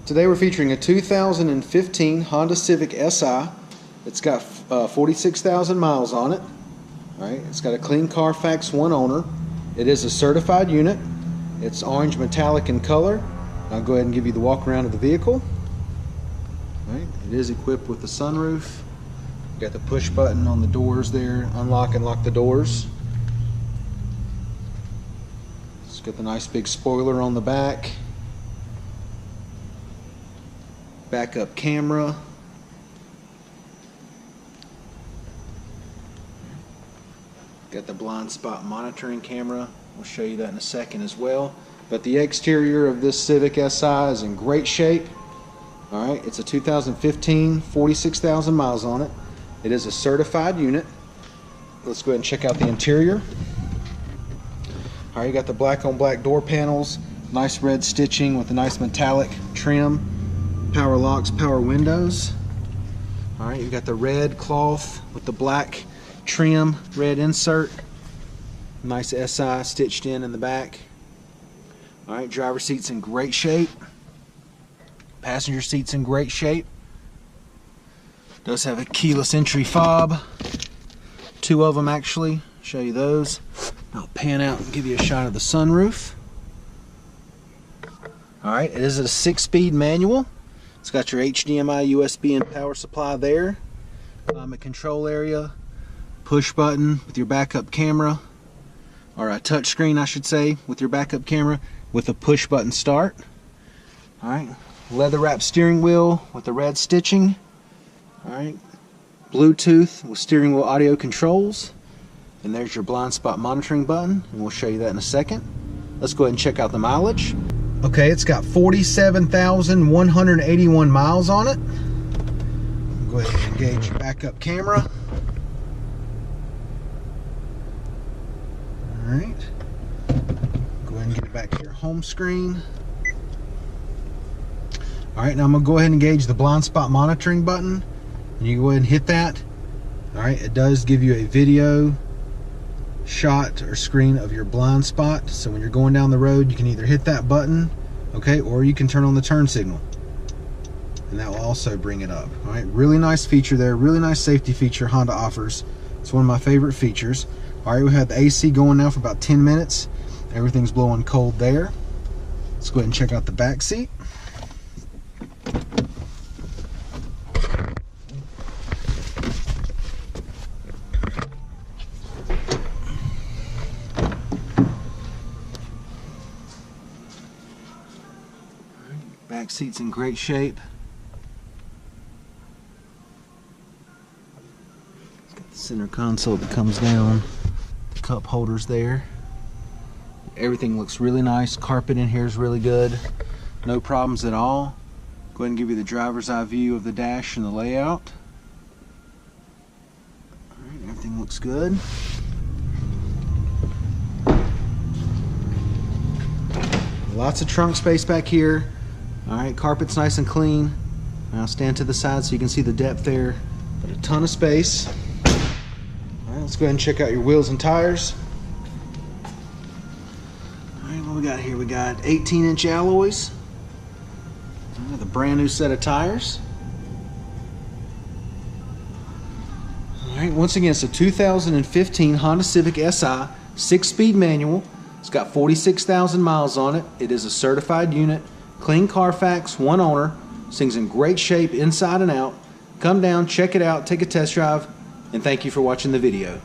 Today we're featuring a 2015 Honda Civic Si. It's got 46,000 miles on it. Alright, it's got a clean Carfax, one owner. It is a certified unit. It's orange metallic in color. I'll go ahead and give you the walk around of the vehicle. Alright, it is equipped with the sunroof. Got the push button on the doors there, unlock and lock the doors. It's got the nice big spoiler on the back. Backup camera. Got the blind spot monitoring camera. We'll show you that in a second as well. But the exterior of this Civic Si is in great shape. Alright, it's a 2015, 46,000 miles on it. It is a certified unit. Let's go ahead and check out the interior. Alright, you got the black on black door panels, nice red stitching with a nice metallic trim. Power locks, power windows. Alright, you got the red cloth with the black trim, red insert. Nice SI stitched in the back. Alright, driver seat's in great shape. Passenger seat's in great shape. Does have a keyless entry fob. Two of them actually. Show you those. I'll pan out and give you a shot of the sunroof. Alright, it is a 6-speed manual. It's got your HDMI, USB, and power supply there. Climate control area. Push button with your backup camera. Or a touch screen, I should say, with your backup camera with a push button start. Alright, leather wrapped steering wheel with the red stitching. Alright, Bluetooth with steering wheel audio controls. And there's your blind spot monitoring button, and we'll show you that in a second. Let's go ahead and check out the mileage. Okay, it's got 47,181 miles on it. Go ahead and engage your backup camera. Alright. Go ahead and get it back to your home screen. Alright, now I'm going to go ahead and engage the blind spot monitoring button. And you go ahead and hit that. Alright, it does give you a video shot or screen of your blind spot, so when you're going down the road you can either hit that button, okay, or you can turn on the turn signal and that will also bring it up. All right, really nice feature there, really nice safety feature Honda offers. It's one of my favorite features. All right, we have the AC going now for about 10 minutes. Everything's blowing cold there. Let's go ahead and check out the back seat. Back seat's in great shape. It's got the center console that comes down. The cup holders there. Everything looks really nice. Carpet in here is really good. No problems at all. Go ahead and give you the driver's eye view of the dash and the layout. Alright, everything looks good. Lots of trunk space back here. Alright, carpet's nice and clean. Now stand to the side so you can see the depth there. But a ton of space. Alright, let's go ahead and check out your wheels and tires. Alright, what we got here? We got 18-inch alloys. The brand new set of tires. Alright, once again, it's a 2015 Honda Civic Si, 6-speed manual. It's got 46,000 miles on it. It is a certified unit. Clean Carfax, one owner. This thing's in great shape inside and out. Come down, check it out, take a test drive, and thank you for watching the video.